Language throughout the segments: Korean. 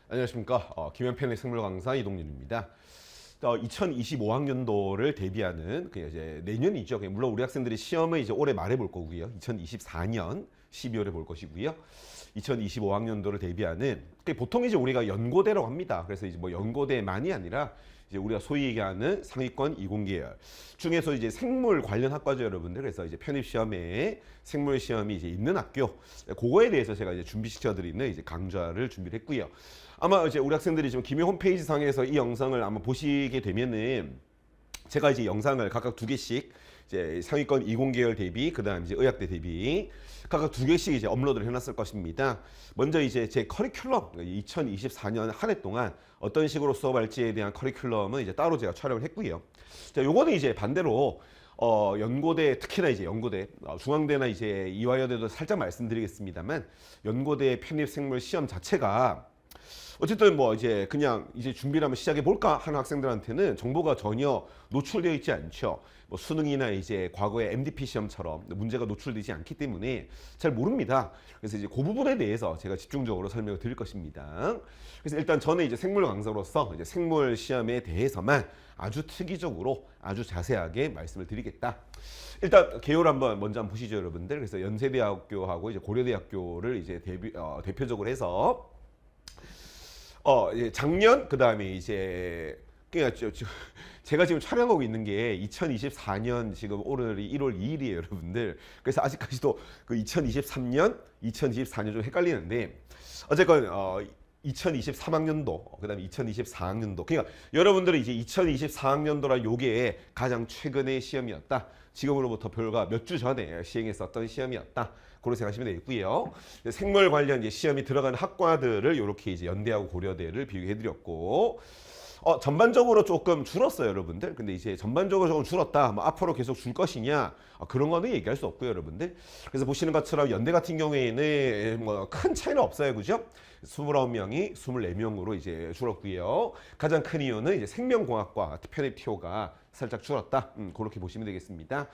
안녕하십니까. 김현편의 생물 강사 이동윤입니다. 2025학년도를 대비하는 이제 내년이죠. 물론 우리 학생들이 시험을 이제 올해 말에 볼 거고요. 2024년 12월에 볼 것이고요. 2025학년도를 대비하는 보통 이제 우리가 연고대라고 합니다. 그래서 이제 뭐 연고대만이 아니라 이제 우리가 소위 얘기하는 상위권 이공계열 중에서 이제 생물 관련 학과죠, 여러분들. 그래서 이제 편입 시험에 생물 시험이 이제 있는 학교, 그거에 대해서 제가 이제 준비시켜드리는 이제 강좌를 준비를 했고요. 아마 이제 우리 학생들이 지금 김해 홈페이지 상에서 이 영상을 아마 보시게 되면은 제가 이제 영상을 각각 2개씩 이제 상위권 이공계열 대비, 그다음 이제 의학대 대비 각각 2개씩 이제 업로드를 해놨을 것입니다. 먼저 이제 제 커리큘럼 2024년 한 해 동안 어떤 식으로 수업할지에 대한 커리큘럼은 이제 따로 제가 촬영을 했고요. 자, 요거는 이제 반대로 연고대, 특히나 이제 연고대, 중앙대나 이제 이화여대도 살짝 말씀드리겠습니다만, 연고대 편입생물 시험 자체가 어쨌든 뭐 이제 그냥 이제 준비를 한번 시작해 볼까 하는 학생들한테는 정보가 전혀 노출되어 있지 않죠. 뭐 수능이나 이제 과거의 MDP 시험처럼 문제가 노출되지 않기 때문에 잘 모릅니다. 그래서 이제 그 부분에 대해서 제가 집중적으로 설명을 드릴 것입니다. 그래서 일단 저는 이제 생물 강사로서 이제 생물 시험에 대해서만 아주 특이적으로 아주 자세하게 말씀을 드리겠다. 일단 개요를 먼저 한번 보시죠, 여러분들. 그래서 연세대학교하고 이제 고려대학교를 이제 대표적으로 해서 작년, 그 다음에 이제, 그러니까 제가 지금 촬영하고 있는 게 2024년 지금 오늘이 1월 2일이에요, 여러분들. 그래서 아직까지도 그 2023년, 2024년 좀 헷갈리는데, 어쨌건, 2023학년도, 그 다음에 2024학년도. 그러니까 여러분들은 이제 2024학년도라 요게 가장 최근의 시험이었다. 지금으로부터 불과 몇 주 전에 시행했었던 시험이었다. 그렇게 생각하시면 되겠고요. 생물 관련 이제 시험이 들어가는 학과들을 이렇게 이제 연대하고 고려대를 비교해드렸고, 전반적으로 조금 줄었어요, 여러분들. 근데 이제 전반적으로 조금 줄었다. 뭐 앞으로 계속 줄 것이냐? 그런 거는 얘기할 수 없고요, 여러분들. 그래서 보시는 것처럼 연대 같은 경우에는 뭐 큰 차이는 없어요, 그죠? 29명이 24명으로 이제 줄었고요. 가장 큰 이유는 이제 생명공학과 편입 TO가 살짝 줄었다. 그렇게 보시면 되겠습니다.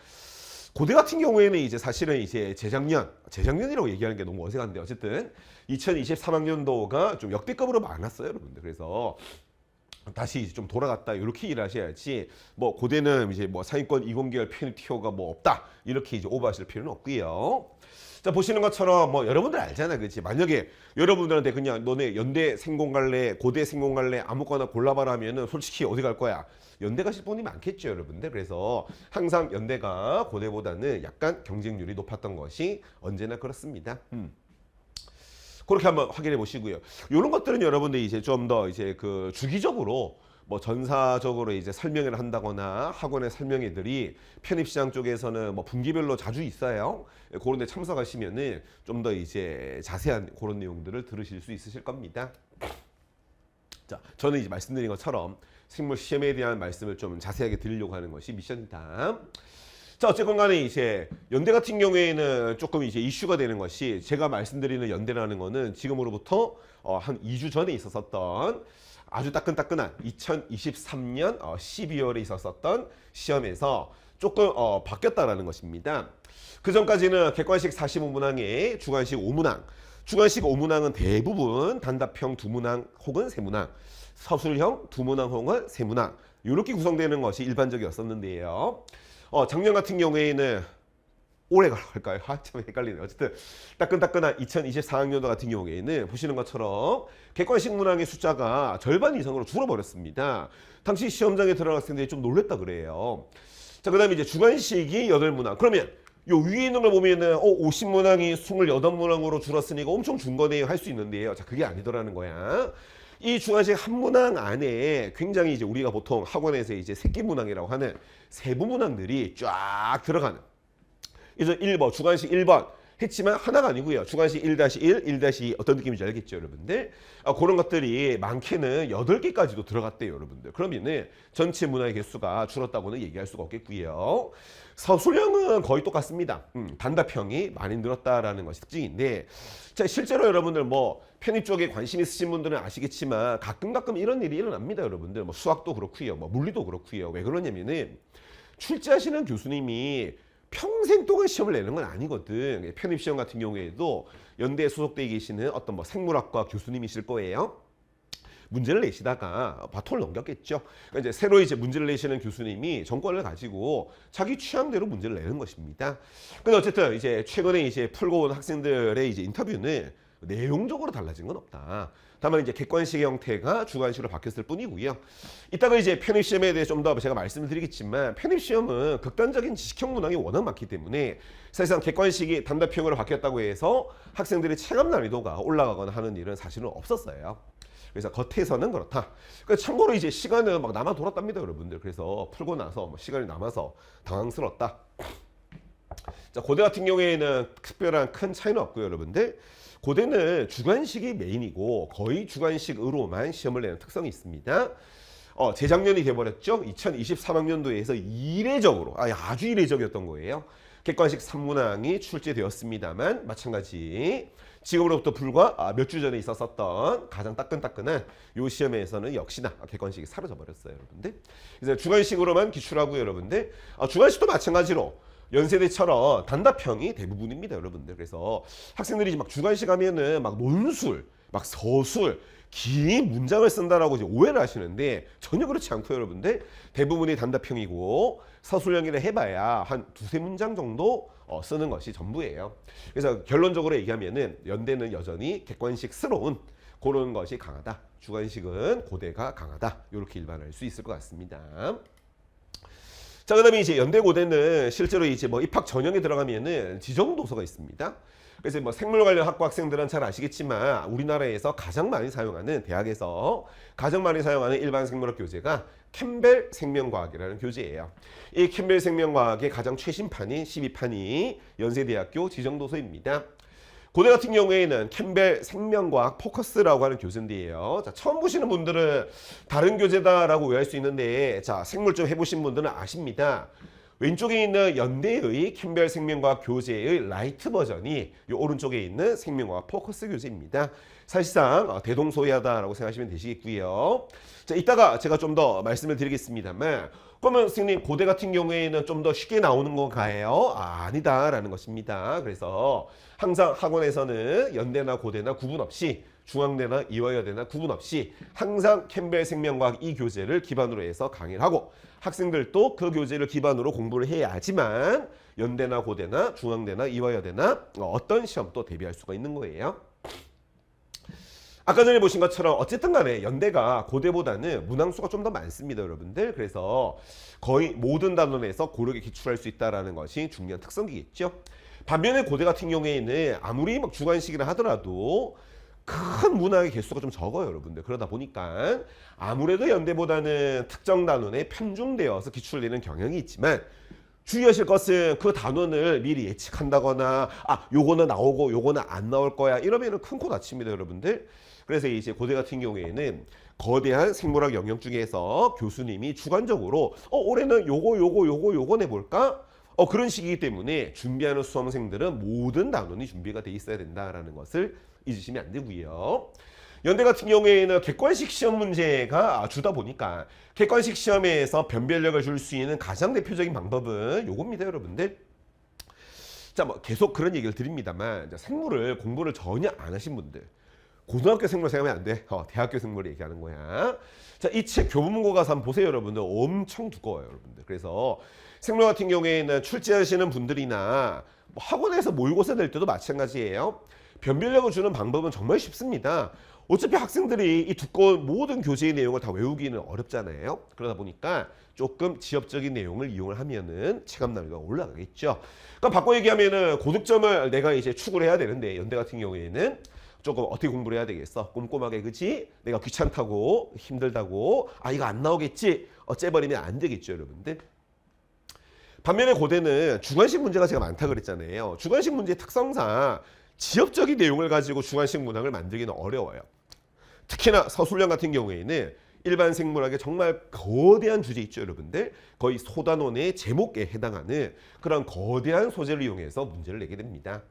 고대 같은 경우에는 이제 사실은 이제 재작년이라고 얘기하는 게 너무 어색한데, 어쨌든 2023학년도가 좀 역대급으로 많았어요, 여러분들. 그래서 다시 좀 돌아갔다 이렇게 일하셔야지, 뭐 고대는 이제 뭐 상위권 이공계열 편입 TO가 뭐 없다 이렇게 이제 오버하실 필요는 없고요. 자, 보시는 것처럼 뭐 여러분들 알잖아, 그렇지? 만약에 여러분들한테 그냥 너네 연대 생공 갈래, 고대 생공 갈래, 아무거나 골라봐라 하면은 솔직히 어디 갈 거야? 연대 가실 분이 많겠죠, 여러분들. 그래서 항상 연대가 고대보다는 약간 경쟁률이 높았던 것이 언제나 그렇습니다. 그렇게 한번 확인해 보시고요. 이런 것들은 여러분들이 이제 좀 더 이제 그 주기적으로 뭐 전사적으로 이제 설명을 한다거나 학원의 설명회들이 편입시장 쪽에서는 뭐 분기별로 자주 있어요. 그런 데 참석하시면은 좀 더 이제 자세한 그런 내용들을 들으실 수 있으실 겁니다. 자, 저는 이제 말씀드린 것처럼 생물 시험에 대한 말씀을 좀 자세하게 드리려고 하는 것이 미션이다. 자, 어쨌건 간에 이제 연대 같은 경우에는 조금 이제 이슈가 되는 것이, 제가 말씀드리는 연대라는 거는 지금으로부터 한 2주 전에 있었던 아주 따끈따끈한 2023년 12월에 있었던 시험에서 조금 바뀌었다라는 것입니다. 그 전까지는 객관식 45문항에 주관식 5문항, 주관식 5문항은 대부분 단답형 2문항 혹은 3문항, 서술형 2문항 혹은 3문항 이렇게 구성되는 것이 일반적이었었는데요. 작년 같은 경우에는 올해가 할까요? 참 헷갈리네요. 어쨌든 따끈따끈한 2024학년도 같은 경우에는 보시는 것처럼 객관식 문항의 숫자가 절반 이상으로 줄어버렸습니다. 당시 시험장에 들어간 학생들이 좀 놀랬다 그래요. 자, 그 다음에 이제 주관식이 8문항. 그러면 요 위에 있는 걸 보면은 50문항이 28문항으로 줄었으니까 엄청 준 거네요 할 수 있는데요. 자, 그게 아니더라는 거야. 이 주관식 한 문항 안에 굉장히 이제 우리가 보통 학원에서 이제 새끼 문항이라고 하는 세부 문항들이 쫙 들어가는, 그래서 1번 주관식 1번 했지만 하나가 아니고요. 주관식 1-1, 1-2 어떤 느낌인지 알겠죠, 여러분들? 그런 것들이 많게는 8개까지도 들어갔대요, 여러분들. 그러면은 전체 문항의 개수가 줄었다고는 얘기할 수가 없겠고요. 서술형은 거의 똑같습니다. 단답형이 많이 늘었다라는 것이 특징인데, 자, 실제로 여러분들 뭐 편입 쪽에 관심 있으신 분들은 아시겠지만 가끔 이런 일이 일어납니다, 여러분들. 뭐 수학도 그렇고요, 뭐 물리도 그렇고요. 왜 그러냐면은 출제하시는 교수님이 평생 동안 시험을 내는 건 아니거든. 편입시험 같은 경우에도 연대에 소속되어 계시는 어떤 뭐 생물학과 교수님이실 거예요. 문제를 내시다가 바톤을 넘겼겠죠. 그러니까 이제 새로 이제 문제를 내시는 교수님이 정권을 가지고 자기 취향대로 문제를 내는 것입니다. 근데 어쨌든 이제 최근에 이제 풀고 온 학생들의 이제 인터뷰는 내용적으로 달라진 건 없다. 다만 이제 객관식 형태가 주관식으로 바뀌었을 뿐이고요. 이따가 이제 편입시험에 대해 좀 더 제가 말씀을 드리겠지만 편입시험은 극단적인 지식형 문항이 워낙 많기 때문에 사실상 객관식이 단답형으로 바뀌었다고 해서 학생들의 체감 난이도가 올라가거나 하는 일은 사실은 없었어요. 그래서 겉에서는 그렇다. 그러니까 참고로 이제 시간은 막 남아 돌았답니다, 여러분들. 그래서 풀고 나서 뭐 시간이 남아서 당황스럽다. 자, 고대 같은 경우에는 특별한 큰 차이는 없고요, 여러분들. 고대는 주관식이 메인이고 거의 주관식으로만 시험을 내는 특성이 있습니다. 재작년이 돼버렸죠. 2023학년도에서 이례적으로 아주 이례적이었던 거예요. 객관식 3문항이 출제되었습니다만 마찬가지 지금으로부터 불과 몇 주 전에 있었던 가장 따끈따끈한 요 시험에서는 역시나 객관식이 사라져 버렸어요, 여러분들. 그래서 주관식으로만 기출하고요, 여러분들. 주관식도 마찬가지로 연세대처럼 단답형이 대부분입니다, 여러분들. 그래서 학생들이 막 주관식 하면은 막 논술, 막 서술, 긴 문장을 쓴다라고 이제 오해를 하시는데 전혀 그렇지 않고요, 여러분들. 대부분이 단답형이고 서술형이라 해봐야 한 두세 문장 정도 쓰는 것이 전부예요. 그래서 결론적으로 얘기하면은 연대는 여전히 객관식스러운 그런 것이 강하다. 주관식은 고대가 강하다. 이렇게 일반화할 수 있을 것 같습니다. 자, 그다음에 이제 연대 고대는 실제로 이제 뭐 입학 전형에 들어가면은 지정 도서가 있습니다. 그래서 뭐 생물 관련 학과 학생들은 잘 아시겠지만 우리나라에서 가장 많이 사용하는 대학에서 가장 많이 사용하는 일반 생물학 교재가 캠벨 생명과학이라는 교재예요. 이 캠벨 생명과학의 가장 최신판인 12판이 연세대학교 지정도서입니다. 고대 같은 경우에는 캠벨 생명과학 포커스라고 하는 교재인데요. 자, 처음 보시는 분들은 다른 교재다라고 오해할 수 있는데 자, 생물 좀 해보신 분들은 아십니다. 왼쪽에 있는 연대의 캠벨 생명과학 교재의 라이트 버전이 이 오른쪽에 있는 생명과학 포커스 교재입니다. 사실상 대동소이하다라고 생각하시면 되시겠고요. 자, 이따가 제가 좀 더 말씀을 드리겠습니다만 그러면 선생님 고대 같은 경우에는 좀 더 쉽게 나오는 건가요? 아니다라는 것입니다. 그래서 항상 학원에서는 연대나 고대나 구분 없이 중앙대나 이화여대나 구분 없이 항상 캠벨 생명과학 이 교재를 기반으로 해서 강의를 하고 학생들도 그 교재를 기반으로 공부를 해야지만 연대나 고대나 중앙대나 이화여대나 어떤 시험도 대비할 수가 있는 거예요. 아까 전에 보신 것처럼 어쨌든 간에 연대가 고대보다는 문항수가 좀 더 많습니다, 여러분들. 그래서 거의 모든 단원에서 고르게 기출할 수 있다는 것이 중요한 특성이겠죠. 반면에 고대 같은 경우에는 아무리 막 주관식이라 하더라도 큰 문항의 개수가 좀 적어요, 여러분들. 그러다 보니까 아무래도 연대보다는 특정 단원에 편중되어서 기출되는 경향이 있지만 주의하실 것은 그 단원을 미리 예측한다거나 요거는 나오고 요거는 안 나올 거야 이러면은 큰 코 다칩니다, 여러분들. 그래서 이제 고대 같은 경우에는 거대한 생물학 영역 중에서 교수님이 주관적으로 올해는 요거 내볼까? 그런 식이기 때문에 준비하는 수험생들은 모든 단원이 준비가 돼 있어야 된다라는 것을 잊으시면 안 되고요. 연대 같은 경우에는 객관식 시험 문제가 주다 보니까 객관식 시험에서 변별력을 줄 수 있는 가장 대표적인 방법은 요겁니다, 여러분들. 자, 뭐 계속 그런 얘기를 드립니다만 생물을 공부를 전혀 안 하신 분들 고등학교 생물 생각하면 안 돼. 대학교 생물 얘기하는 거야. 자, 이 책 교보문고 가서 한번 보세요, 여러분들. 엄청 두꺼워요, 여러분들. 그래서 생물 같은 경우에는 출제하시는 분들이나 뭐 학원에서 모의고사 낼 때도 마찬가지예요. 변별력을 주는 방법은 정말 쉽습니다. 어차피 학생들이 이 두꺼운 모든 교재의 내용을 다 외우기는 어렵잖아요. 그러다 보니까 조금 지엽적인 내용을 이용을 하면은 체감 난이도가 올라가겠죠. 그러니까 바꿔 얘기하면은 고득점을 내가 이제 추구를 해야 되는데 연대 같은 경우에는 조금 어떻게 공부를 해야 되겠어? 꼼꼼하게, 그치? 내가 귀찮다고 힘들다고 이거 안 나오겠지? 째버리면 안 되겠죠, 여러분들. 반면에 고대는 주관식 문제가 제가 많다 그랬잖아요. 주관식 문제의 특성상 지엽적인 내용을 가지고 주관식 문항을 만들기는 어려워요. 특히나 서술형 같은 경우에는 일반 생물학의 정말 거대한 주제 있죠, 여러분들. 거의 소단원의 제목에 해당하는 그런 거대한 소재를 이용해서 문제를 내게 됩니다.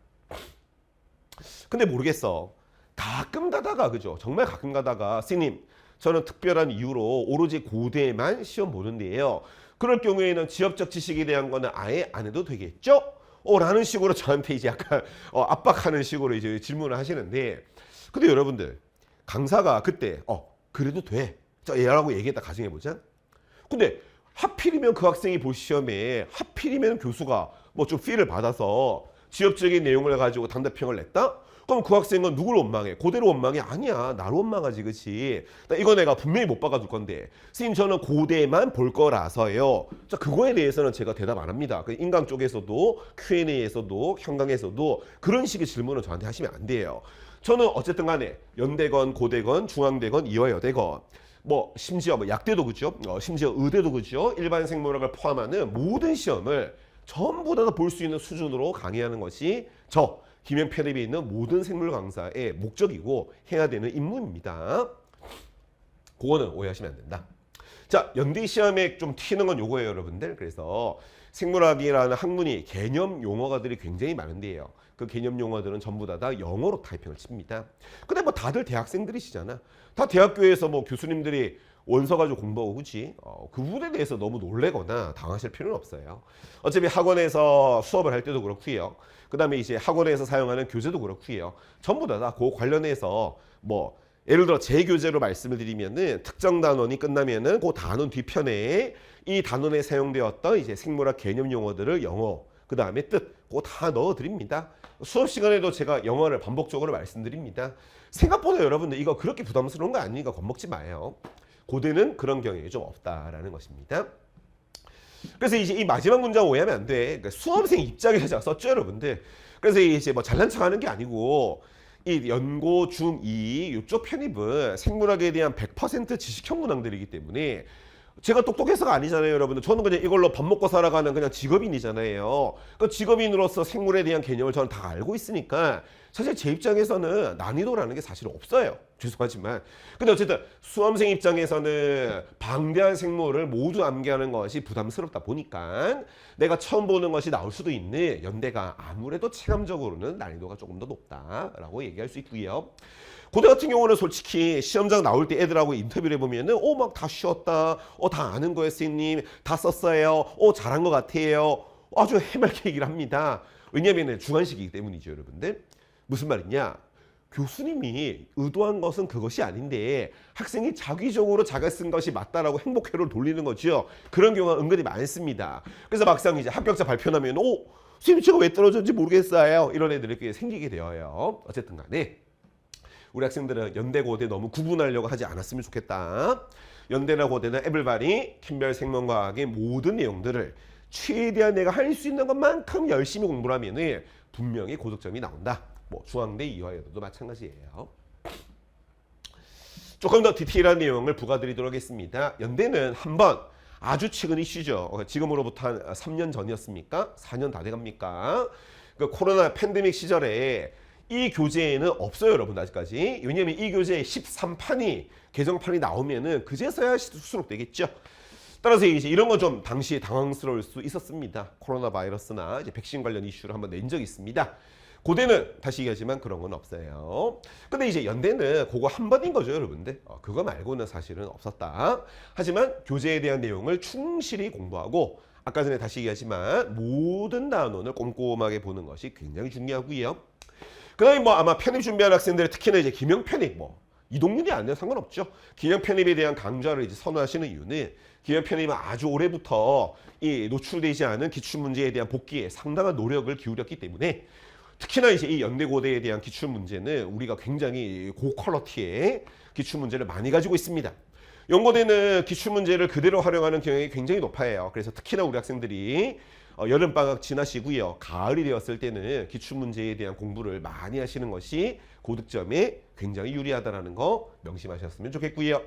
근데 모르겠어. 가끔 가다가, 그죠? 정말 가끔 가다가 선생님, 저는 특별한 이유로 오로지 고대만 시험 보는데요. 그럴 경우에는 지엽적 지식에 대한 거는 아예 안 해도 되겠죠? 라는 식으로 저한테 이제 약간 압박하는 식으로 이제 질문을 하시는데 근데 여러분들 강사가 그때 그래도 돼. 자, 얘라고 얘기했다 가정해보자. 근데 하필이면 그 학생이 볼 시험에 하필이면 교수가 뭐 좀 필을 받아서 지엽적인 내용을 가지고 단답형을 냈다? 그럼 그 학생은 누굴 원망해? 고대로 원망해? 아니야. 나를 원망하지, 그치? 이거 내가 분명히 못 박아둘 건데. 선생님, 저는 고대만 볼 거라서요. 자, 그거에 대해서는 제가 대답 안 합니다. 인강 쪽에서도, Q&A에서도, 현강에서도 그런 식의 질문을 저한테 하시면 안 돼요. 저는 어쨌든 간에 연대건, 고대건, 중앙대건, 이화여대건, 뭐 심지어 뭐 약대도 그죠? 심지어 의대도 그죠? 일반 생물학을 포함하는 모든 시험을 전부 다 볼 수 있는 수준으로 강의하는 것이 저 김영 편입에 있는 모든 생물 강사의 목적이고 해야 되는 임무입니다. 그거는 오해하시면 안 된다. 자, 연대 시험에 좀 튀는 건 요거예요, 여러분들. 그래서 생물학이라는 학문이 개념 용어가들이 굉장히 많은데요. 그 개념 용어들은 전부 다 영어로 타이핑을 칩니다. 근데 뭐 다들 대학생들이시잖아. 다 대학교에서 뭐 교수님들이 원서 가지고 공부하고 그치? 그 부분에 대해서 너무 놀래거나 당하실 필요는 없어요. 어차피 학원에서 수업을 할 때도 그렇고요. 그 다음에 이제 학원에서 사용하는 교재도 그렇고요. 전부 다 그 관련해서 뭐 예를 들어 제 교재로 말씀을 드리면은 특정 단원이 끝나면은 그 단원 뒤편에 이 단원에 사용되었던 이제 생물학 개념 용어들을 영어 그 다음에 뜻 그거 다 넣어 드립니다. 수업 시간에도 제가 영어를 반복적으로 말씀드립니다. 생각보다 여러분들 이거 그렇게 부담스러운 거 아니니까 겁먹지 마요. 고대는 그런 경향이 좀 없다라는 것입니다. 그래서 이제 이 마지막 문장 오해하면 안 돼. 그러니까 수험생 입장에서 썼죠, 여러분들. 그래서 이제 뭐 잘난 척하는 게 아니고 이 연고 중2 이쪽 편입은 생물학에 대한 100% 지식형 문항들이기 때문에 제가 똑똑해서가 아니잖아요, 여러분들. 저는 그냥 이걸로 밥 먹고 살아가는 그냥 직업인이잖아요. 그 직업인으로서 생물에 대한 개념을 저는 다 알고 있으니까 사실 제 입장에서는 난이도라는 게 사실 없어요. 죄송하지만. 근데 어쨌든 수험생 입장에서는 방대한 생물을 모두 암기하는 것이 부담스럽다 보니까 내가 처음 보는 것이 나올 수도 있는 연대가 아무래도 체감적으로는 난이도가 조금 더 높다라고 얘기할 수 있고요. 고대 같은 경우는 솔직히 시험장 나올 때 애들하고 인터뷰를 해보면은 막 다 쉬었다, 다 아는 거예요, 선생님, 다 썼어요, 잘한 것 같아요, 아주 해맑게 얘기를 합니다. 왜냐하면 주관식이기 때문이죠, 여러분들. 무슨 말이냐? 교수님이 의도한 것은 그것이 아닌데 학생이 자기적으로 자기가 쓴 것이 맞다라고 행복회로를 돌리는 거죠. 그런 경우가 은근히 많습니다. 그래서 막상 이제 합격자 발표하면 선생님 제가 왜 떨어졌는지 모르겠어요, 이런 애들이 생기게 되어요. 어쨌든 간에 우리 학생들은 연대 고대 너무 구분하려고 하지 않았으면 좋겠다. 연대나 고대나 에블바리 캠벨 생명과학의 모든 내용들을 최대한 내가 할 수 있는 것만큼 열심히 공부를 하면 분명히 고득점이 나온다. 뭐 중앙대 이화여대도 마찬가지예요. 조금 더 디테일한 내용을 부과드리도록 하겠습니다. 연대는 한번 아주 최근 이슈죠. 지금으로부터 한 3년 전이었습니까? 4년 다 돼갑니까? 그 코로나 팬데믹 시절에 이 교재에는 없어요, 여러분, 아직까지. 왜냐면 이 교재에 13판이 개정판이 나오면은 그제서야 수록되겠죠. 따라서 이제 이런 건 좀 당시에 당황스러울 수 있었습니다. 코로나 바이러스나 이제 백신 관련 이슈를 한번 낸 적이 있습니다. 고대는 다시 얘기하지만 그런 건 없어요. 근데 이제 연대는 그거 한 번인 거죠, 여러분들. 그거 말고는 사실은 없었다. 하지만 교재에 대한 내용을 충실히 공부하고 아까 전에 다시 얘기하지만 모든 단원을 꼼꼼하게 보는 것이 굉장히 중요하고요. 그 다음에 뭐 아마 편입 준비하는 학생들 특히나 이제 기명 편입 이동률이 안 돼도 상관없죠. 기명 편입에 대한 강좌를 이제 선호하시는 이유는 기명 편입은 아주 오래부터 이 노출되지 않은 기출문제에 대한 복기에 상당한 노력을 기울였기 때문에 특히나 이제 이 연대고대에 대한 기출문제는 우리가 굉장히 고퀄러티의 기출문제를 많이 가지고 있습니다. 연고대는 기출문제를 그대로 활용하는 경향이 굉장히 높아요. 그래서 특히나 우리 학생들이 여름방학 지나시고요. 가을이 되었을 때는 기출문제에 대한 공부를 많이 하시는 것이 고득점에 굉장히 유리하다는 거 명심하셨으면 좋겠고요.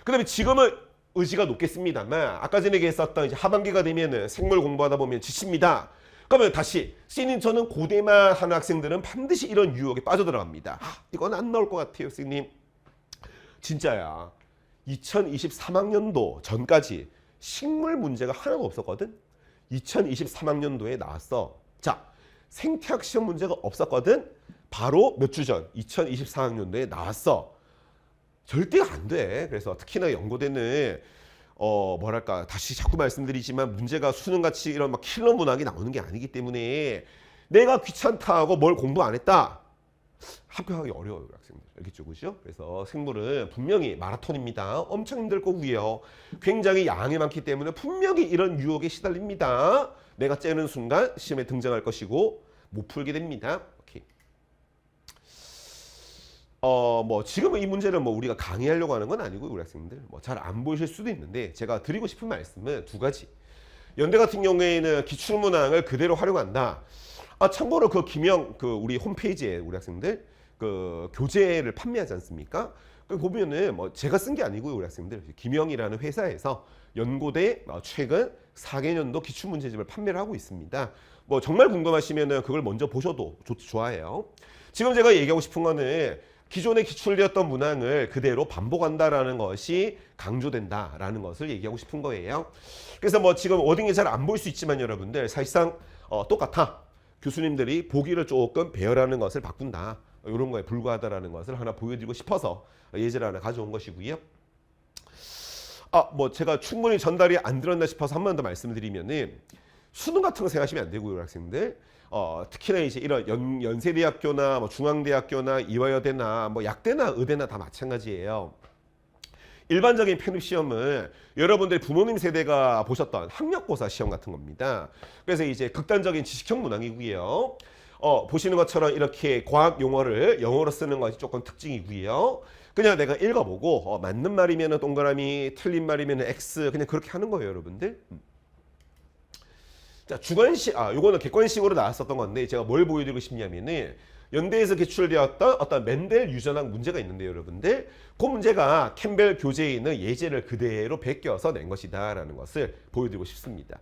그 다음에 지금은 의지가 높겠습니다만 아까 전에 얘기했었던 이제 하반기가 되면은 생물 공부하다 보면 지칩니다. 그러면 다시 선생님 저는 고대만 하는 학생들은 반드시 이런 유혹에 빠져들어갑니다. 이건 안 나올 것 같아요, 선생님. 진짜야. 2023학년도 전까지 식물 문제가 하나도 없었거든. 2023학년도에 나왔어. 자, 생태학 시험 문제가 없었거든. 바로 몇 주 전 2024학년도에 나왔어. 절대 안 돼. 그래서 특히나 연고대는 뭐랄까 다시 자꾸 말씀드리지만 문제가 수능같이 이런 막 킬러 문항이 나오는 게 아니기 때문에 내가 귀찮다 하고 뭘 공부 안 했다. 합격하기 어려워요, 학생들. 알겠죠, 그죠? 그래서 생물은 분명히 마라톤입니다. 엄청 힘들 거고요. 굉장히 양이 많기 때문에 분명히 이런 유혹에 시달립니다. 내가 째는 순간 시험에 등장할 것이고 못 풀게 됩니다. 오케이. 뭐 지금은 이 문제를 뭐 우리가 강의하려고 하는 건 아니고요, 우리 학생들. 뭐 잘 안 보이실 수도 있는데 제가 드리고 싶은 말씀은 두 가지. 연대 같은 경우에는 기출문항을 그대로 활용한다. 참고로 그 김영 우리 홈페이지에 우리 학생들 그 교재를 판매하지 않습니까? 그 보면은 뭐 제가 쓴 게 아니고요, 우리 학생들. 김영이라는 회사에서 연고대 최근 4개년도 기출문제집을 판매를 하고 있습니다. 뭐 정말 궁금하시면은 그걸 먼저 보셔도 좋아해요. 지금 제가 얘기하고 싶은 거는 기존에 기출되었던 문항을 그대로 반복한다라는 것이 강조된다라는 것을 얘기하고 싶은 거예요. 그래서 뭐 지금 워딩이 잘 안 보일 수 있지만 여러분들 사실상 똑같아. 교수님들이 보기를 조금 배열하는 것을 바꾼다. 이런 거에 불과하다라는 것을 하나 보여드리고 싶어서 예제를 하나 가져온 것이고요. 뭐 제가 충분히 전달이 안 들었나 싶어서 한 번 더 말씀드리면은 수능 같은 거 생각하시면 안 되고요, 학생들. 특히나 이제 이런 연세대학교나 뭐 중앙대학교나 이화여대나 뭐 약대나 의대나 다 마찬가지예요. 일반적인 편입 시험은 여러분들 부모님 세대가 보셨던 학력고사 시험 같은 겁니다. 그래서 이제 극단적인 지식형 문항이고요. 보시는 것처럼 이렇게 과학 용어를 영어로 쓰는 것이 조금 특징이고요. 그냥 내가 읽어보고 맞는 말이면 동그라미, 틀린 말이면 X 그냥 그렇게 하는 거예요, 여러분들. 자, 주관식, 요거는 객관식으로 나왔었던 건데 제가 뭘 보여드리고 싶냐면은 연대에서 기출되었던 어떤 멘델 유전학 문제가 있는데요, 여러분들. 그 문제가 캠벨 교재에 있는 예제를 그대로 베껴서 낸 것이다라는 것을 보여드리고 싶습니다.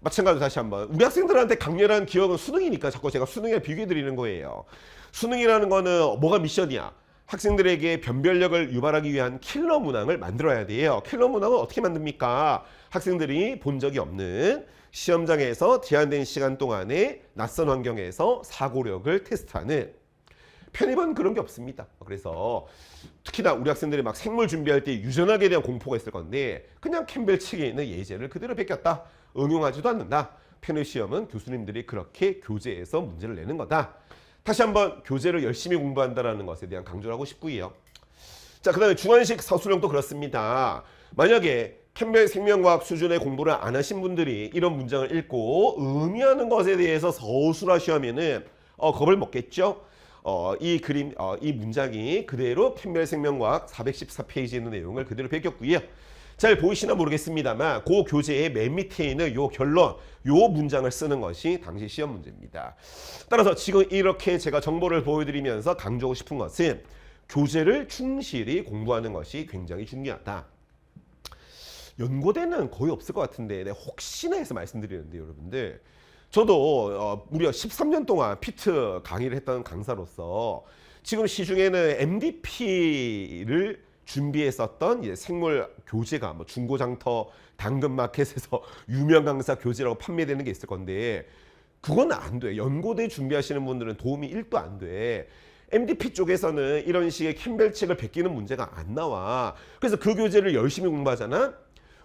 마찬가지로 다시 한번 우리 학생들한테 강렬한 기억은 수능이니까 자꾸 제가 수능에 비교해 드리는 거예요. 수능이라는 거는 뭐가 미션이야? 학생들에게 변별력을 유발하기 위한 킬러 문항을 만들어야 돼요. 킬러 문항은 어떻게 만듭니까? 학생들이 본 적이 없는 시험장에서 제한된 시간 동안에 낯선 환경에서 사고력을 테스트하는. 편입은 그런 게 없습니다. 그래서 특히나 우리 학생들이 막 생물 준비할 때 유전학에 대한 공포가 있을 건데 그냥 캠벨 책에 있는 예제를 그대로 베꼈다. 응용하지도 않는다. 편입 시험은 교수님들이 그렇게 교재에서 문제를 내는 거다. 다시 한번 교재를 열심히 공부한다는 것에 대한 강조를 하고 싶고요. 자, 그 다음에 중간식 서술형도 그렇습니다. 만약에 캠벨 생명과학 수준의 공부를 안 하신 분들이 이런 문장을 읽고 의미하는 것에 대해서 서술하시면은 겁을 먹겠죠. 이 그림, 이 문장이 그대로 캠벨 생명과학 414페이지에 있는 내용을 그대로 베꼈고요. 잘 보이시나 모르겠습니다만 그 교재의 맨 밑에 있는 요 결론, 요 문장을 쓰는 것이 당시 시험 문제입니다. 따라서 지금 이렇게 제가 정보를 보여드리면서 강조하고 싶은 것은 교재를 충실히 공부하는 것이 굉장히 중요하다. 연고대는 거의 없을 것 같은데 혹시나 해서 말씀드리는데 여러분들, 저도 무려 13년 동안 피트 강의를 했던 강사로서 지금 시중에는 MDP를 준비했었던 이제 생물 교재가 뭐 중고장터 당근마켓에서 유명 강사 교재라고 판매되는 게 있을 건데 그건 안 돼. 연고대 준비하시는 분들은 도움이 1도 안 돼. MDP 쪽에서는 이런 식의 캠벨 책을 베끼는 문제가 안 나와. 그래서 그 교재를 열심히 공부하잖아.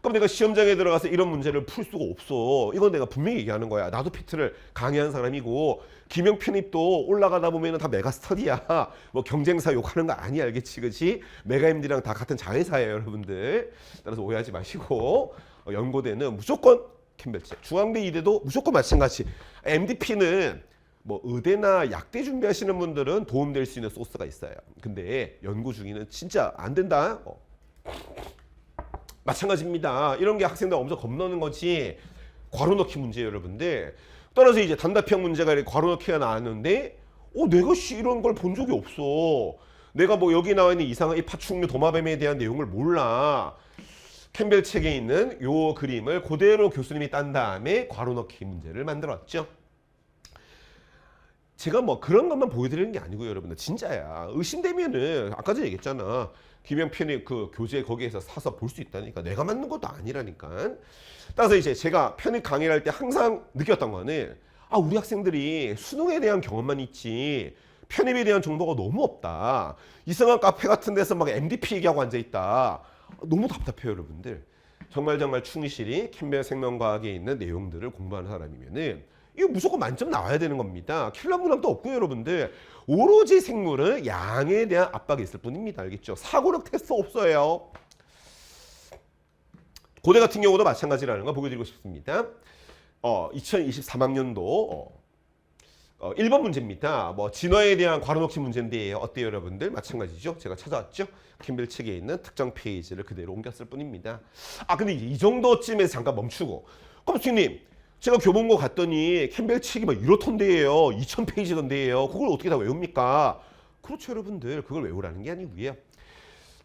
그럼 내가 시험장에 들어가서 이런 문제를 풀 수가 없어. 이건 내가 분명히 얘기하는 거야. 나도 피트를 강의한 사람이고 김영 편입도 올라가다 보면 다 메가스터디야. 뭐 경쟁사 욕하는 거 아니 알겠지, 그치? 메가MD랑 다 같은 자회사예요, 여러분들. 따라서 오해하지 마시고 연고대는 무조건 캠벨책. 중앙대, 이대도 무조건 마찬가지. MDP는 뭐 의대나 약대 준비하시는 분들은 도움될 수 있는 소스가 있어요. 근데 연구 중에는 진짜 안 된다. 마찬가지입니다. 이런 게 학생들 엄청 겁나는 거지. 괄호 넣기 문제예요, 여러분들. 따라서 이제 단답형 문제가 괄호 넣기가 나왔는데 내가 이런 걸 본 적이 없어. 내가 뭐 여기 나와 있는 이상한 이 파충류 도마뱀에 대한 내용을 몰라. 캠벨 책에 있는 요 그림을 그대로 교수님이 딴 다음에 괄호 넣기 문제를 만들었죠. 제가 뭐 그런 것만 보여드리는 게 아니고요, 여러분들. 진짜야. 의심되면은 아까 전에 얘기했잖아. 김영편의 그 교재 거기에서 사서 볼 수 있다니까. 내가 만든 것도 아니라니까. 따라서 이제 제가 편입 강의를 할 때 항상 느꼈던 거는 우리 학생들이 수능에 대한 경험만 있지 편입에 대한 정보가 너무 없다. 이상한 카페 같은 데서 막 MDP 얘기하고 앉아있다. 너무 답답해요, 여러분들. 정말 충실히 캠벨 생명과학에 있는 내용들을 공부하는 사람이면은 이거 무조건 만점 나와야 되는 겁니다. 킬러 문항도 없고요, 여러분들. 오로지 생물은 양에 대한 압박이 있을 뿐입니다. 알겠죠? 사고력 테스트 없어요. 고대 같은 경우도 마찬가지라는 거 보여드리고 싶습니다. 2023학년도 1번 문제입니다. 뭐 진화에 대한 괄호넣기 문제인데 어때요, 여러분들? 마찬가지죠. 제가 찾아왔죠. 캠벨 책에 있는 특정 페이지를 그대로 옮겼을 뿐입니다. 근데 이제 이 정도쯤에서 잠깐 멈추고, 그럼 선생님, 제가 교본고 갔더니 캠벨 책이 막 이렇던데요, 2000페이지던데요. 그걸 어떻게 다 외웁니까? 그렇죠, 여러분들. 그걸 외우라는 게 아니고요.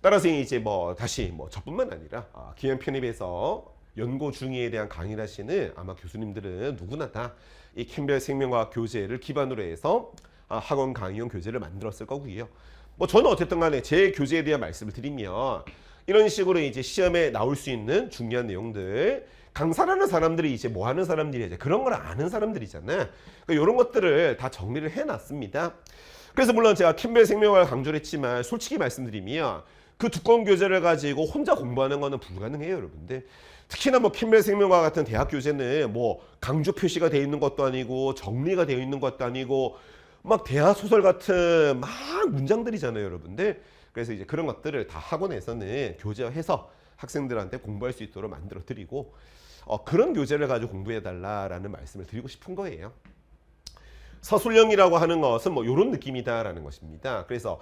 따라서 이제 다시 저뿐만 아니라 기현 편입에서 연고 중의에 대한 강의를 하시는 아마 교수님들은 누구나 다 이 캠벨 생명과학 교재를 기반으로 해서 학원 강의용 교재를 만들었을 거고요. 저는 어쨌든 간에 제 교재에 대한 말씀을 드리면 이런 식으로 이제 시험에 나올 수 있는 중요한 내용들, 강사라는 사람들이 이제 뭐 하는 사람들이 이제 그런 걸 아는 사람들이잖아. 그러니까 이런 것들을 다 정리를 해놨습니다. 그래서 물론 제가 캠벨 생명과학을 강조를 했지만 솔직히 말씀드리면 그 두꺼운 교재를 가지고 혼자 공부하는 거는 불가능해요, 여러분들. 특히나 캠벨 생명과학 같은 대학 교재는 강조 표시가 되어 있는 것도 아니고 정리가 되어 있는 것도 아니고 막 대하 소설 같은 막 문장들이잖아요, 여러분들. 그래서 이제 그런 것들을 다 학원에서는 교재화해서 학생들한테 공부할 수 있도록 만들어 드리고 그런 교재를 가지고 공부해 달라라는 말씀을 드리고 싶은 거예요. 서술형이라고 하는 것은 이런 느낌이다라는 것입니다. 그래서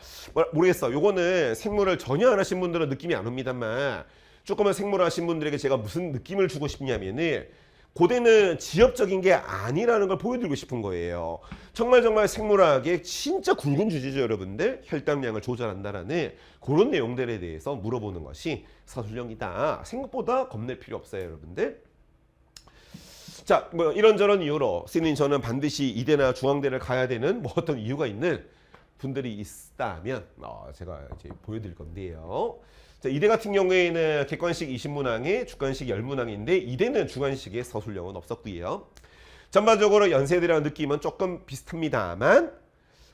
모르겠어. 요거는 생물을 전혀 안 하신 분들은 느낌이 안 옵니다만 조금은 생물을 하신 분들에게 제가 무슨 느낌을 주고 싶냐면은 고대는 지엽적인 게 아니라는 걸 보여드리고 싶은 거예요. 정말 생물학의 진짜 굵은 주제죠, 여러분들. 혈당량을 조절한다라는 그런 내용들에 대해서 물어보는 것이 서술형이다. 생각보다 겁낼 필요 없어요, 여러분들. 자, 이런저런 이유로 선생님 저는 반드시 이대나 중앙대를 가야 되는 어떤 이유가 있는 분들이 있다면 제가 이제 보여드릴 건데요. 자, 이대 같은 경우에는 객관식 20문항에 주관식 10문항인데 이대는 주관식에 서술형은 없었고요. 전반적으로 연세대랑 느낌은 조금 비슷합니다만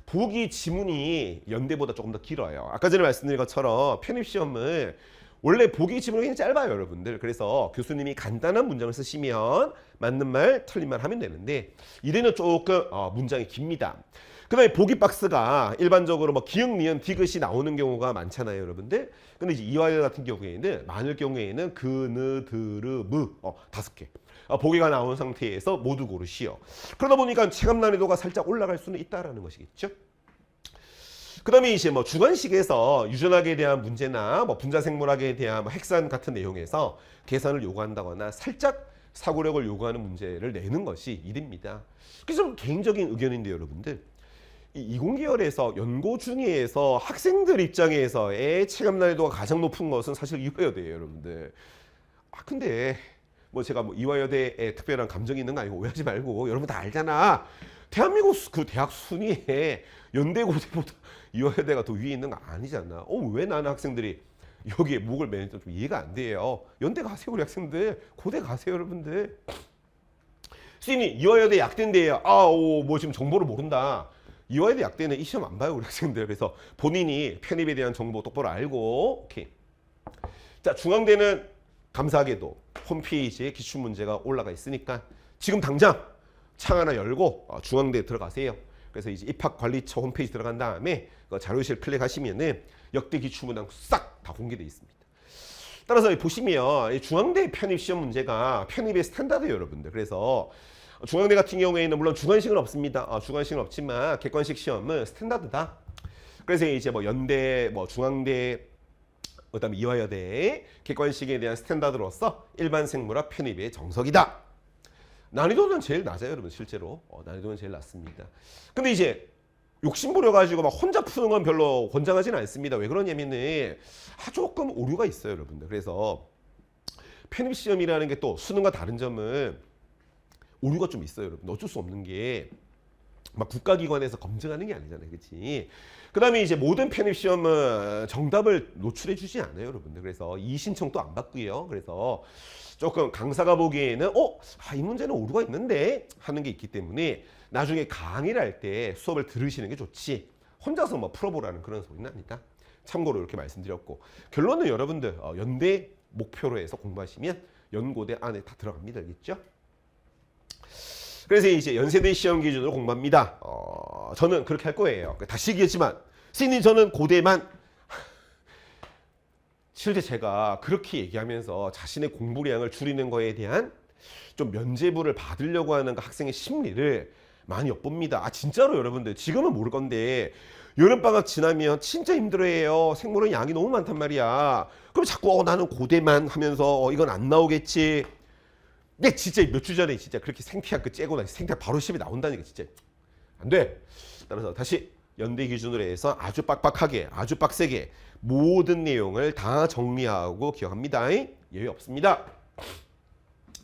보기 지문이 연대보다 조금 더 길어요. 아까 전에 말씀드린 것처럼 편입시험은 원래 보기 지문이 굉장히 짧아요, 여러분들. 그래서 교수님이 간단한 문장을 쓰시면 맞는 말, 틀린 말 하면 되는데 이대는 조금 문장이 깁니다. 그 다음에 보기 박스가 일반적으로 기역, 니은, 디귿이 나오는 경우가 많잖아요, 여러분들. 근데 이제 이화여 같은 경우에는 많을 경우에는 그, 느, 드르, 무 5개 보기가 나온 상태에서 모두 고르시오. 그러다 보니까 체감 난이도가 살짝 올라갈 수는 있다라는 것이겠죠. 그 다음에 이제 주관식에서 유전학에 대한 문제나 분자생물학에 대한 핵산 같은 내용에서 계산을 요구한다거나 살짝 사고력을 요구하는 문제를 내는 것이 이대입니다. 그래서 좀 개인적인 의견인데요, 여러분들. 이 20계열에서 연고 중에서 학생들 입장에서의 체감 난이도가 가장 높은 것은 사실 이화여대예요, 여러분들. 근데 제가 이화여대에 특별한 감정이 있는 거 아니고 오해하지 말고 여러분 다 알잖아. 대한민국 그 대학 순위에 연대 고대보다 이화여대가 더 위에 있는 거 아니잖아. 왜 나는 학생들이 여기에 목을 매는지 좀 이해가 안 돼요. 연대 가세요, 우리 학생들. 고대 가세요, 여러분들. 선생님, 이화여대 약대인데요. 지금 정보를 모른다. 이화여대 약대는 이 시험 안 봐요, 우리 학생들. 그래서 본인이 편입에 대한 정보 똑바로 알고, 오케이. 자, 중앙대는 감사하게도 홈페이지에 기출문제가 올라가 있으니까 지금 당장 창 하나 열고 중앙대에 들어가세요. 그래서 이제 입학관리처 홈페이지 들어간 다음에 자료실 클릭하시면은 역대 기출문항 싹 다 공개되어 있습니다. 따라서 보시면 중앙대 편입 시험 문제가 편입의 스탠다드예요, 여러분들. 그래서 중앙대 같은 경우에는 물론 주관식은 없습니다. 주관식은 없지만 객관식 시험은 스탠다드다. 그래서 이제 연대, 중앙대, 그다음에 이화여대 객관식에 대한 스탠다드로서 일반 생물학 편입의 정석이다. 난이도는 제일 낮아요, 여러분. 실제로 난이도는 제일 낮습니다. 근데 이제 욕심 부려가지고 막 혼자 푸는 건 별로 권장하지는 않습니다. 왜 그러냐면은 조금 오류가 있어요, 여러분들. 그래서 편입 시험이라는 게 또 수능과 다른 점은 오류가 좀 있어요, 여러분. 어쩔 수 없는 게 막 국가기관에서 검증하는 게 아니잖아요, 그렇지? 그다음에 이제 모든 편입 시험은 정답을 노출해주지 않아요, 여러분들. 그래서 이 신청도 안 받고요. 그래서 조금 강사가 보기에는 이 문제는 오류가 있는데 하는 게 있기 때문에 나중에 강의를 할 때 수업을 들으시는 게 좋지 혼자서 풀어보라는 그런 소리는 아니다. 참고로 이렇게 말씀드렸고 결론은 여러분들 연대 목표로 해서 공부하시면 연고대 안에 다 들어갑니다. 알겠죠? 그래서 이제 연세대 시험 기준으로 공부합니다. 저는 그렇게 할 거예요. 다시 얘기했지만 선생님 저는 고대만 실제 제가 그렇게 얘기하면서 자신의 공부량을 줄이는 거에 대한 좀 면죄부를 받으려고 하는 그 학생의 심리를 많이 엿봅니다. 진짜로 여러분들 지금은 모를 건데 여름방학 지나면 진짜 힘들어해요. 생물은 양이 너무 많단 말이야. 그럼 자꾸 나는 고대만 하면서 이건 안 나오겠지. 근데 진짜 몇 주 전에 진짜 그렇게 생태학 그 째고 나 생태학 바로 시험이 나온다니까 진짜 안 돼. 따라서 다시 연대 기준으로 해서 아주 빡빡하게 아주 빡세게 모든 내용을 다 정리하고 기억합니다. 예외 없습니다.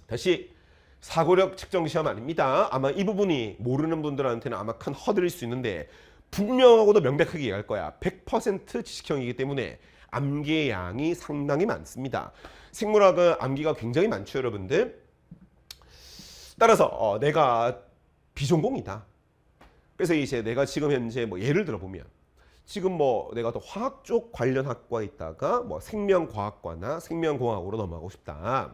다시 사고력 측정 시험 아닙니다. 아마 이 부분이 모르는 분들한테는 아마 큰 허들일 수 있는데 분명하고도 명백하게 얘기할 거야. 100% 지식형이기 때문에 암기의 양이 상당히 많습니다. 생물학은 암기가 굉장히 많죠, 여러분들. 따라서 내가 비전공이다. 그래서 이제 내가 지금 현재 뭐 예를 들어 보면 지금 뭐 내가 또 화학 쪽 관련 학과에 있다가 뭐 생명과학과나 생명공학으로 넘어가고 싶다.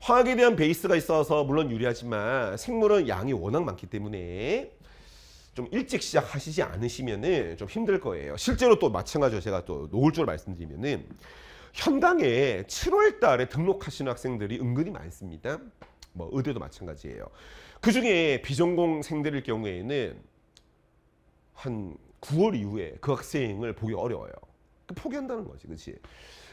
화학에 대한 베이스가 있어서 물론 유리하지만 생물은 양이 워낙 많기 때문에 좀 일찍 시작하시지 않으시면은 좀 힘들 거예요. 실제로 또 마찬가지로 제가 또 노골적으로 말씀드리면은 현강에 7월 달에 등록하시는 학생들이 은근히 많습니다. 뭐 의대도 마찬가지예요. 그 중에 비전공생들일 경우에는 한 9월 이후에 그 학생을 보기 어려워요. 포기한다는 거지, 그렇지?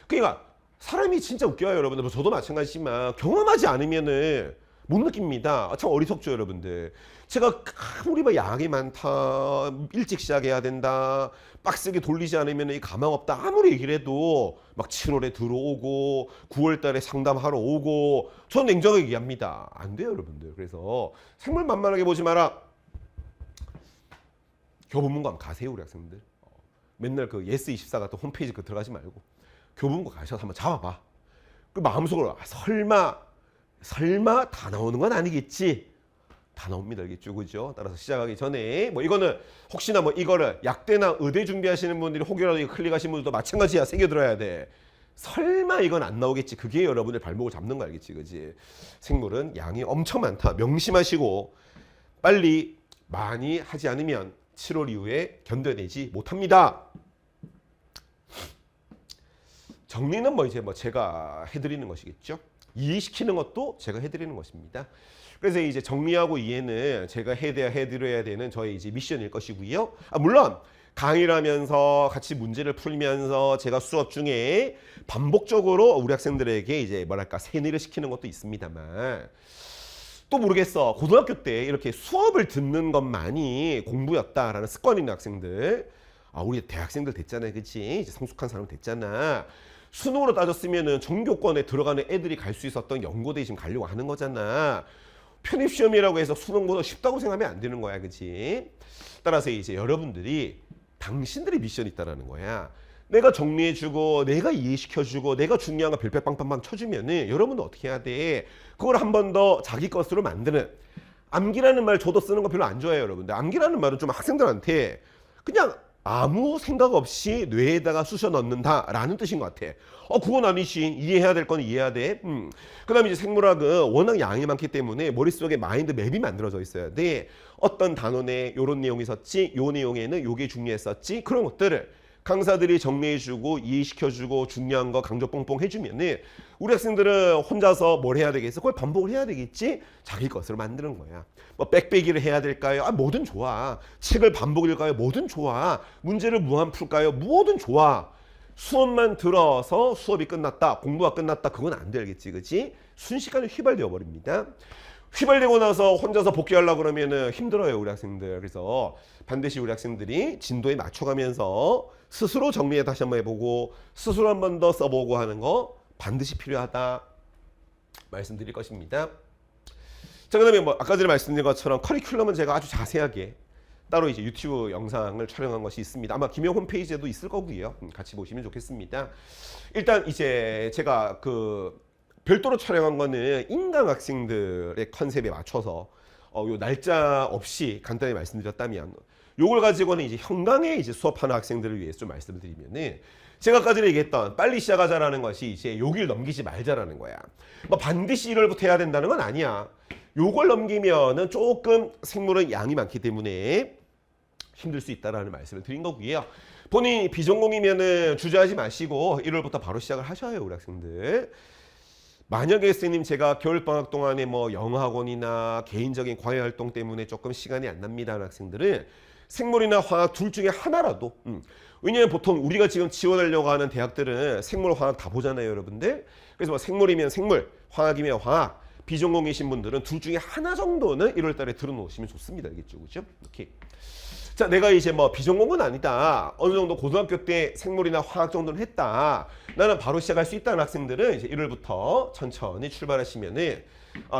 그러니까 사람이 진짜 웃겨요, 여러분들. 저도 마찬가지지만 경험하지 않으면은 못 느낍니다. 참 어리석죠, 여러분들. 제가 아무리 막 양이 많다, 일찍 시작해야 된다, 빡세게 돌리지 않으면 이 가망 없다 아무리 얘기를 해도 막 7월에 들어오고 9월 달에 상담하러 오고 전 냉정하게 얘기합니다. 안 돼요, 여러분들. 그래서 생물 만만하게 보지 마라. 교보문고 가세요, 우리 학생들. 맨날 그 예스24 같은 홈페이지 그 들어가지 말고 교보문고 가셔서 한번 잡아봐. 그 마음속으로 설마 다 나오는 건 아니겠지. 다 나옵니다, 알겠죠, 그죠? 따라서 시작하기 전에 뭐 이거는 혹시나 뭐 이거를 약대나 의대 준비하시는 분들이 혹여라도 이거 클릭하시는 분들도 마찬가지야. 새겨 들어야 돼. 설마 이건 안 나오겠지. 그게 여러분의 발목을 잡는 거 알겠지, 그지? 생물은 양이 엄청 많다. 명심하시고 빨리 많이 하지 않으면 7월 이후에 견뎌내지 못합니다. 정리는 뭐 이제 뭐 제가 해드리는 것이겠죠. 이해시키는 것도 제가 해드리는 것입니다. 그래서 이제 정리하고 이해는 제가 해드려야 되는 저의 이제 미션일 것이고요. 물론 강의를 하면서 같이 문제를 풀면서 제가 수업 중에 반복적으로 우리 학생들에게 이제 뭐랄까 세뇌를 시키는 것도 있습니다만 또 모르겠어. 고등학교 때 이렇게 수업을 듣는 것만이 공부였다라는 습관이 있는 학생들. 우리 대학생들 됐잖아요, 그치? 이제 성숙한 사람 됐잖아. 수능으로 따졌으면은 전교권에 들어가는 애들이 갈 수 있었던 연고대에 지금 가려고 하는 거잖아. 편입시험이라고 해서 수능보다 쉽다고 생각하면 안 되는 거야, 그치? 따라서 이제 여러분들이 당신들의 미션이 있다라는 거야. 내가 정리해주고 내가 이해시켜주고 내가 중요한 거 별표 빵빵빵 쳐주면은 여러분은 어떻게 해야 돼? 그걸 한 번 더 자기 것으로 만드는. 암기라는 말 저도 쓰는 거 별로 안 좋아해요, 여러분들. 암기라는 말은 좀 학생들한테 그냥 아무 생각 없이 뇌에다가 쑤셔 넣는다라는 뜻인 것 같아. 그건 아니지. 이해해야 될 건 이해해야 돼. 그 다음에 이제 생물학은 워낙 양이 많기 때문에 머릿속에 마인드 맵이 만들어져 있어야 돼. 어떤 단원에 요런 내용이 있었지, 요 내용에는 요게 중요했었지, 그런 것들을 강사들이 정리해주고 이해시켜주고 중요한 거 강조 뽕뽕 해주면은 우리 학생들은 혼자서 뭘 해야 되겠어? 그걸 반복을 해야 되겠지? 자기 것으로 만드는 거야. 뭐 빽빼기를 해야 될까요? 뭐든 좋아. 책을 반복 읽을까요? 뭐든 좋아. 문제를 무한 풀까요? 뭐든 좋아. 수업만 들어서 수업이 끝났다, 공부가 끝났다, 그건 안 되겠지, 그치? 순식간에 휘발되어 버립니다. 휘발되고 나서 혼자서 복귀하려고 그러면은 힘들어요, 우리 학생들. 그래서 반드시 우리 학생들이 진도에 맞춰가면서 스스로 정리해 다시 한번 해보고 스스로 한 번 더 써보고 하는 거 반드시 필요하다 말씀드릴 것입니다. 자, 그다음에 뭐 아까 전에 말씀드린 것처럼 커리큘럼은 제가 아주 자세하게 따로 이제 유튜브 영상을 촬영한 것이 있습니다. 아마 김영 홈페이지에도 있을 거고요. 같이 보시면 좋겠습니다. 일단 이제 제가 그 별도로 촬영한 거는 인강 학생들의 컨셉에 맞춰서 요 날짜 없이 간단히 말씀드렸다면 요걸 가지고는 이제 현강에 이제 수업하는 학생들을 위해서 좀 말씀을 드리면은 제가 아까 전에 얘기했던 빨리 시작하자라는 것이 이제 요길 넘기지 말자라는 거야. 뭐 반드시 1월부터 해야 된다는 건 아니야. 요걸 넘기면은 조금 생물은 양이 많기 때문에 힘들 수 있다라는 말씀을 드린 거고요. 본인이 비전공이면은 주저하지 마시고 1월부터 바로 시작을 하셔요, 우리 학생들. 만약에 선생님 제가 겨울방학 동안에 뭐 영어학원이나 개인적인 과외활동 때문에 조금 시간이 안 납니다 하는 학생들은 생물이나 화학 둘 중에 하나라도 왜냐면 보통 우리가 지금 지원하려고 하는 대학들은 생물, 화학 다 보잖아요, 여러분들. 그래서 뭐 생물이면 생물, 화학이면 화학, 비전공이신 분들은 둘 중에 하나 정도는 1월 달에 들어놓으시면 좋습니다. 알겠죠? 그죠? 이렇게. 자, 내가 이제 뭐 비전공은 아니다. 어느 정도 고등학교 때 생물이나 화학 정도는 했다. 나는 바로 시작할 수 있다는 학생들은 이제 1월부터 천천히 출발하시면은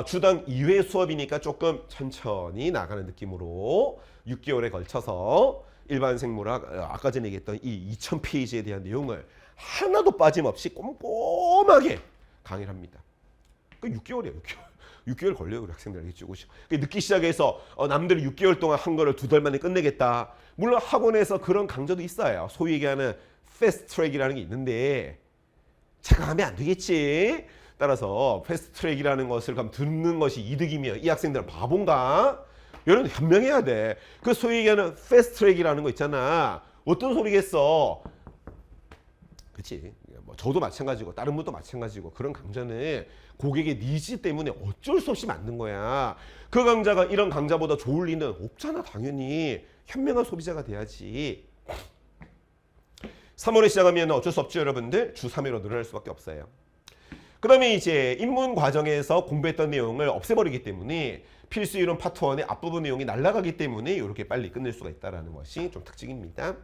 주당 2회 수업이니까 조금 천천히 나가는 느낌으로 6개월에 걸쳐서 일반 생물학 아까 전에 얘기했던 이 2000페이지에 대한 내용을 하나도 빠짐없이 꼼꼼하게 강의를 합니다. 그 6개월이에요. 6개월 걸려요, 우리 학생들. 알겠죠? 늦기 시작해서 남들이 6개월 동안 한 거를 2달 만에 끝내겠다. 물론 학원에서 그런 강좌도 있어요. 소위 얘기하는 패스트 트랙이라는 게 있는데 착각하면 안 되겠지. 따라서 패스트 트랙이라는 것을 그럼 듣는 것이 이득이면 이 학생들은 바본가? 여러분 현명해야 돼. 그 소위 얘기하는 패스트 트랙이라는 거 있잖아. 어떤 소리겠어? 그렇지. 뭐 저도 마찬가지고 다른 분도 마찬가지고 그런 강좌는 고객의 니즈 때문에 어쩔 수 없이 만든 거야. 그 강좌가 이런 강좌보다 좋을 리는 없잖아. 당연히 현명한 소비자가 돼야지. 3월에 시작하면 어쩔 수 없죠, 여러분들. 주 3회로 늘어날 수밖에 없어요. 그 다음에 이제 입문 과정에서 공부했던 내용을 없애버리기 때문에 필수 이론 파트 1의 앞부분 내용이 날아가기 때문에 이렇게 빨리 끝낼 수가 있다는 것이 좀 특징입니다.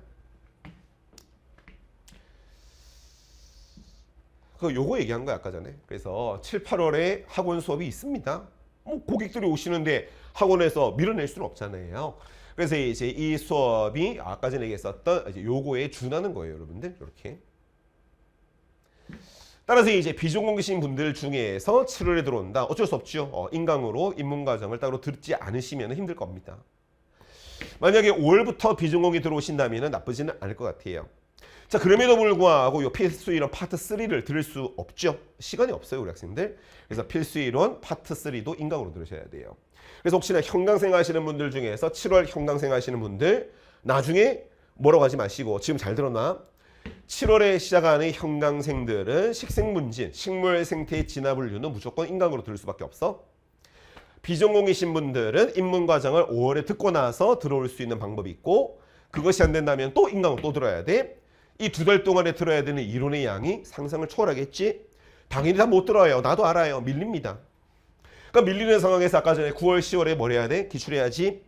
요거 얘기한 거야 아까 전에. 그래서 7, 8월에 학원 수업이 있습니다. 뭐 고객들이 오시는데 학원에서 밀어낼 수는 없잖아요. 그래서 이제 이 수업이 아까 전에 얘기했었던 이제 요거에 준하는 거예요, 여러분들. 이렇게. 따라서 이제 비전공이신 분들 중에서 7월에 들어온다. 어쩔 수 없죠. 인강으로 입문 과정을 따로 듣지 않으시면 힘들 겁니다. 만약에 5월부터 비전공이 들어오신다면 나쁘지는 않을 것 같아요. 자, 그럼에도 불구하고 요 필수 이론 파트 3를 들을 수 없죠. 시간이 없어요, 우리 학생들. 그래서 필수 이론 파트 3도 인강으로 들으셔야 돼요. 그래서 혹시나 형광생 하시는 분들 중에서 7월 형광생 하시는 분들 나중에 뭐라고 하지 마시고 지금 잘 들었나? 7월에 시작하는 형광생들은 식생문진, 식물 생태의 진화 분류는 무조건 인강으로 들을 수밖에 없어. 비전공이신 분들은 입문 과정을 5월에 듣고 나서 들어올 수 있는 방법이 있고 그것이 안 된다면 또 인강으로 또 들어야 돼. 이 2달 동안에 들어야 되는 이론의 양이 상상을 초월하겠지? 당연히 다 못 들어요. 나도 알아요. 밀립니다. 그러니까 밀리는 상황에서 아까 전에 9월, 10월에 뭘 해야 돼? 기출해야지.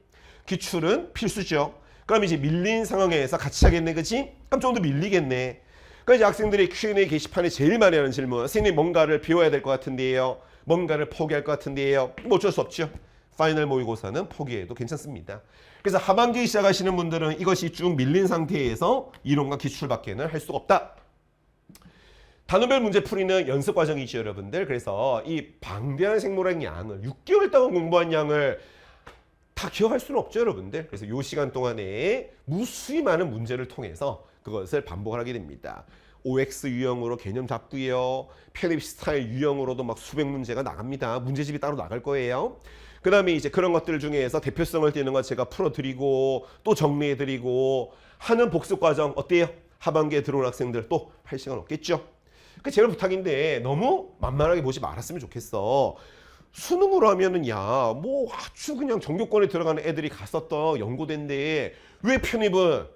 기출은 필수죠. 그럼 이제 밀린 상황에서 같이 하겠네, 그치? 그럼 좀 더 밀리겠네. 그러니까 이제 학생들이 Q&A 게시판에 제일 많이 하는 질문. 선생님 뭔가를 비워야 될 것 같은데요. 뭔가를 포기할 것 같은데요. 뭐 어쩔 수 없죠. 파이널 모의고사는 포기해도 괜찮습니다. 그래서 하반기 시작하시는 분들은 이것이 쭉 밀린 상태에서 이론과 기출밖에는 할 수가 없다. 단원별 문제 풀이는 연습 과정이죠, 여러분들. 그래서 이 방대한 생물학 양을 6개월 동안 공부한 양을 다 기억할 수는 없죠, 여러분들. 그래서 이 시간 동안에 무수히 많은 문제를 통해서 그것을 반복을 하게 됩니다. OX 유형으로 개념 잡고요. 편입 스타일 유형으로도 막 수백 문제가 나갑니다. 문제집이 따로 나갈 거예요. 그 다음에 이제 그런 것들 중에서 대표성을 띠는 거 제가 풀어드리고 또 정리해드리고 하는 복습 과정 어때요? 하반기에 들어온 학생들 또 할 시간 없겠죠? 그 제발 부탁인데 너무 만만하게 보지 말았으면 좋겠어. 수능으로 하면은 야 뭐 아주 그냥 전교권에 들어가는 애들이 갔었던 연고대인데 왜 편입은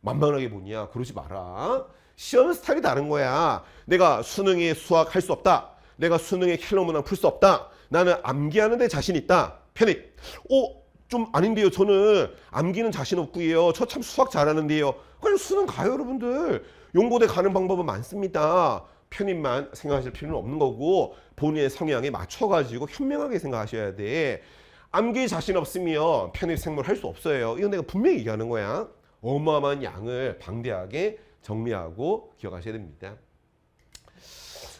만만하게 보냐? 그러지 마라. 시험 스타일이 다른 거야. 내가 수능에 수학 할 수 없다. 내가 수능에 킬러 문항 풀 수 없다. 나는 암기하는 데 자신 있다. 편입. 좀 아닌데요. 저는 암기는 자신 없고요. 저 참 수학 잘하는데요. 그냥 수능 가요, 여러분들. 연고대 가는 방법은 많습니다. 편입만 생각하실 필요는 없는 거고 본인의 성향에 맞춰가지고 현명하게 생각하셔야 돼. 암기 자신 없으면 편입 생물 할 수 없어요. 이건 내가 분명히 얘기하는 거야. 어마어마한 양을 방대하게 정리하고 기억하셔야 됩니다.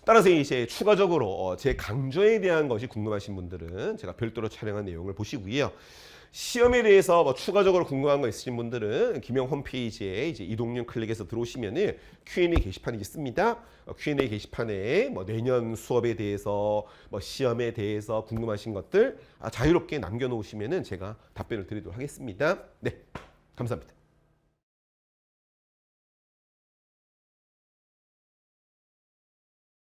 따라서 이제 추가적으로 제 강좌에 대한 것이 궁금하신 분들은 제가 별도로 촬영한 내용을 보시고요. 시험에 대해서 뭐 추가적으로 궁금한 거 있으신 분들은 김영 홈페이지에 이제 이동윤 클릭해서 들어오시면은 Q&A 게시판이 있습니다. Q&A 게시판에 뭐 내년 수업에 대해서 뭐 시험에 대해서 궁금하신 것들 자유롭게 남겨놓으시면은 제가 답변을 드리도록 하겠습니다. 네, 감사합니다.